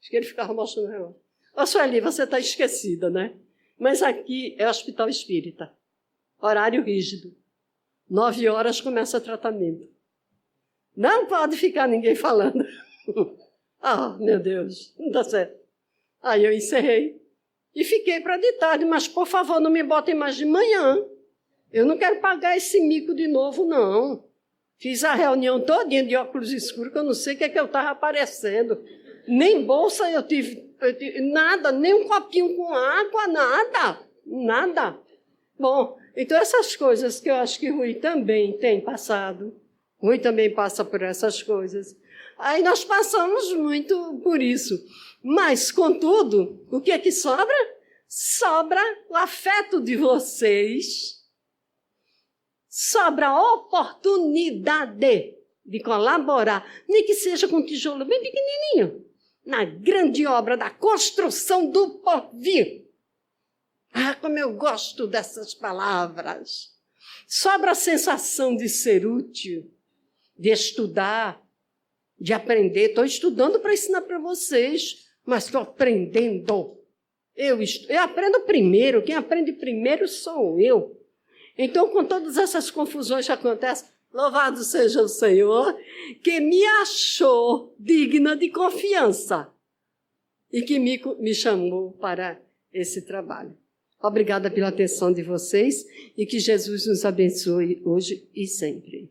Acho que ele ficava mostrando o relógio. Ó, Sueli, você está esquecida, né? Mas aqui é hospital espírita. Horário rígido. 9 horas começa o tratamento. Não pode ficar ninguém falando. Ah, meu Deus, não dá certo. Aí eu encerrei. E fiquei para de tarde, mas, por favor, não me botem mais de manhã. Eu não quero pagar esse mico de novo, não. Fiz a reunião todinha de óculos escuros, que eu não sei o que é que eu estava aparecendo. Nem bolsa eu tive, nada, nem um copinho com água, nada. Bom, então essas coisas que eu acho que Rui também tem passado. Rui também passa por essas coisas. Aí nós passamos muito por isso. Mas, contudo, o que é que sobra? Sobra o afeto de vocês, sobra a oportunidade de colaborar, nem que seja com um tijolo bem pequenininho, na grande obra da construção do porvir. Ah, como eu gosto dessas palavras. Sobra a sensação de ser útil, de estudar, de aprender. Estou estudando para ensinar para vocês, mas estou aprendendo. Eu aprendo primeiro, quem aprende primeiro sou eu. Então, com todas essas confusões que acontecem, louvado seja o Senhor, que me achou digna de confiança e que me chamou para esse trabalho. Obrigada pela atenção de vocês e que Jesus nos abençoe hoje e sempre.